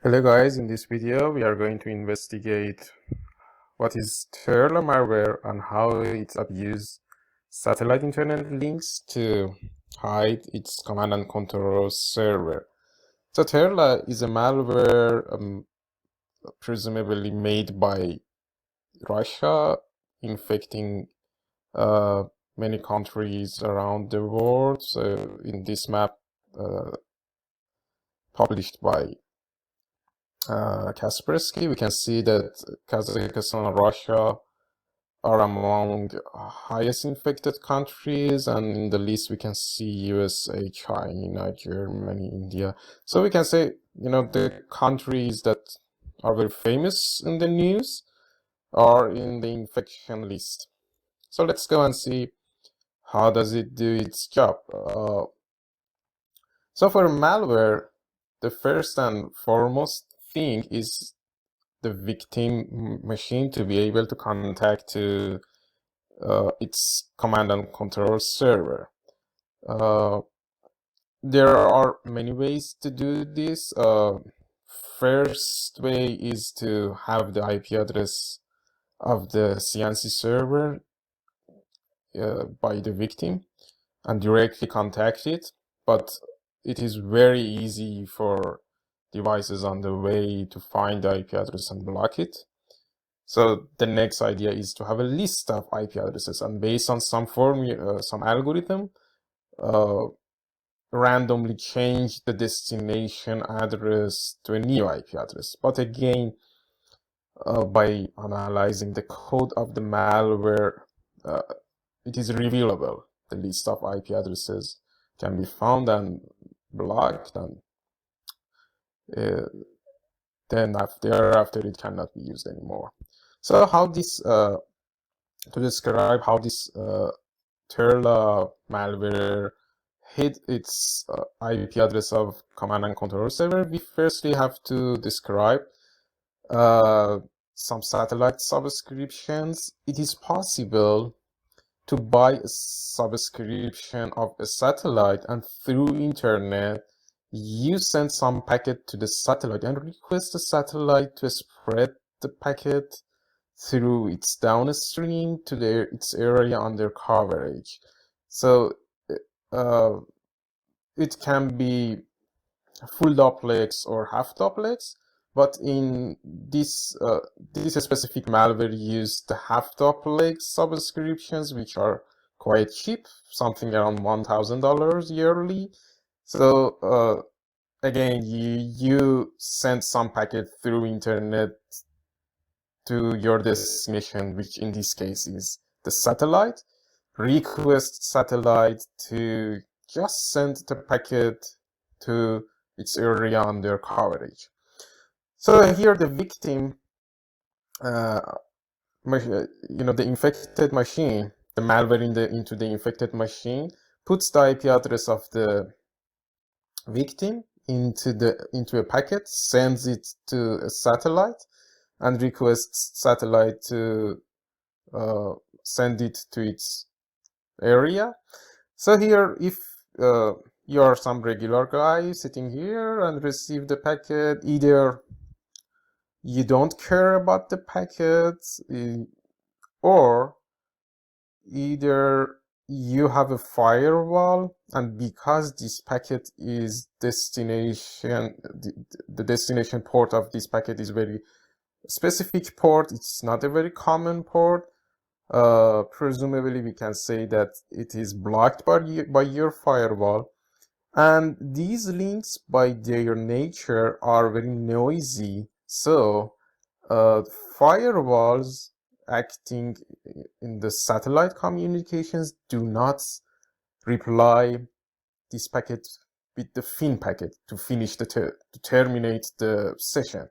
Hello guys, in this video we are going to investigate what is Turla Malware and how it abuses satellite internet links to hide its command and control server. So Turla is a malware presumably made by Russia, infecting uh, many countries around the world. So in this map published by Kaspersky, we can see that Kazakhstan and Russia are among highest infected countries, and in the list we can see USA, China, Germany, India. So we can say, the countries that are very famous in the news are in the infection list. So let's go and see how does it do its job. So for malware, the first and foremost thing is the victim machine to be able to contact to its command and control server. There are many ways to do this. First way is to have the IP address of the CNC server by the victim and directly contact it, but it is very easy for devices on the way to find the IP address and block it. So the next idea is to have a list of IP addresses, and based on some some algorithm, randomly change the destination address to a new IP address. But again, by analyzing the code of the malware, it is revealable. The list of IP addresses can be found and blocked, and then thereafter it cannot be used anymore. So how this to describe how this Turla malware hid its IP address of command and control server, we firstly have to describe some satellite subscriptions. It is possible to buy a subscription of a satellite, and through internet you send some packet to the satellite and request the satellite to spread the packet through its downstream to its area under coverage. So it can be full duplex or half duplex, but in this specific malware used the half duplex subscriptions, which are quite cheap, something around $1,000 yearly. So again, you send some packet through internet to your destination, which in this case is the satellite. Request satellite to just send the packet to its area under coverage. So here the victim, the infected machine, the malware into the infected machine puts the IP address of the victim into a packet, sends it to a satellite, and requests satellite to send it to its area. So here, if you are some regular guy sitting here and receive the packet, either you don't care about the packet, or either you have a firewall, and because this packet is destination, the destination port of this packet is very specific port, it's not a very common port. Presumably we can say that it is blocked by your firewall, and these links by their nature are very noisy. So firewalls acting in the satellite communications do not reply this packet with the fin packet to finish to terminate the session.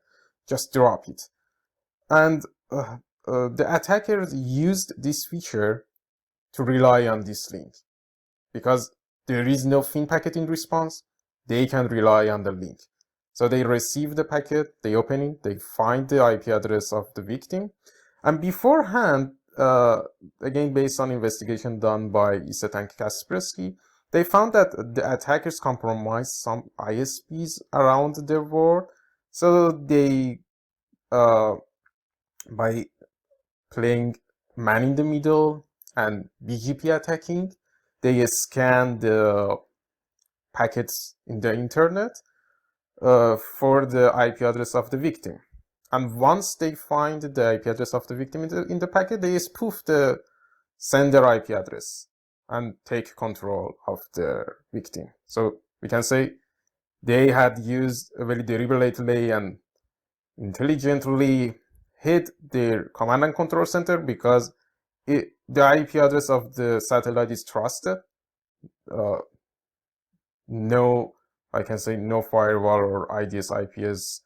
Just drop it. And the attackers used this feature to rely on this link. Because there is no fin packet in response, they can rely on the link. So they receive the packet, they open it, they find the IP address of the victim, and beforehand, again based on investigation done by Iset and Kaspersky, they found that the attackers compromised some ISPs around the world. So they, by playing man in the middle and BGP attacking, they scan the packets in the internet for the IP address of the victim. And once they find the IP address of the victim in the packet, they spoof the sender IP address and take control of the victim. So we can say they had used a very deliberately and intelligently hit their command and control center because the IP address of the satellite is trusted. No, I can say no firewall or IDS IPS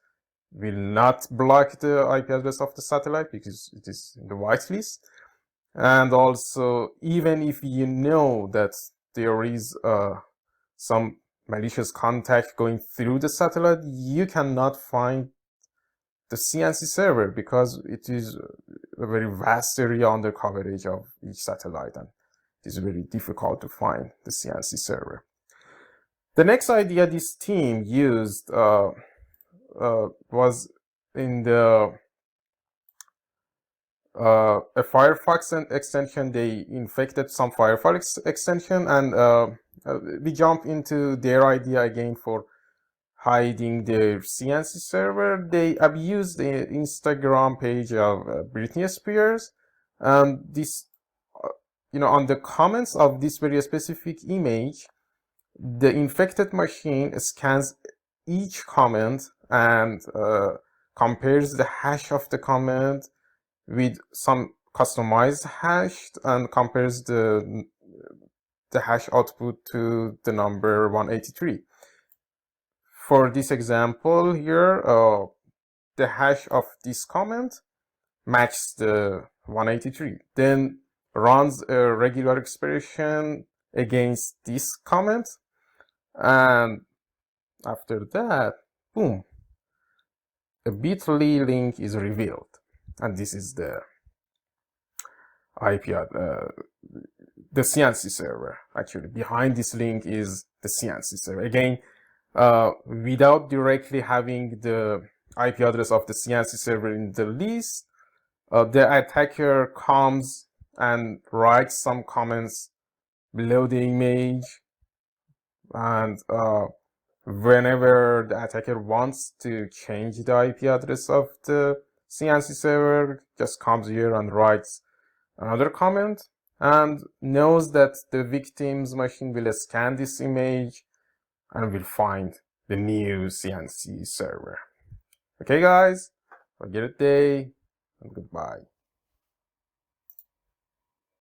will not block the IP address of the satellite because it is in the whitelist. And also, even if you know that there is some malicious contact going through the satellite, you cannot find the CNC server because it is a very vast area under coverage of each satellite, and it is very difficult to find the CNC server. The next idea this team used was in the a Firefox extension. They infected some Firefox extension, and we jump into their idea again for hiding their CNC server. They abused the Instagram page of Britney Spears, and this, on the comments of this very specific image, the infected machine scans each comment and compares the hash of the comment with some customized hash and compares the hash output to the number 183. For this example here, the hash of this comment matches the 183. Then runs a regular expression against this comment, and after that, boom, a bit.ly link is revealed, and this is the IP, the CNC server. Actually, behind this link is the CNC server. Again, without directly having the IP address of the CNC server in the list, the attacker comes and writes some comments below the image, and whenever the attacker wants to change the IP address of the CNC server, just comes here and writes another comment and knows that the victim's machine will scan this image and will find the new CNC server. Okay, guys, have a good day and goodbye.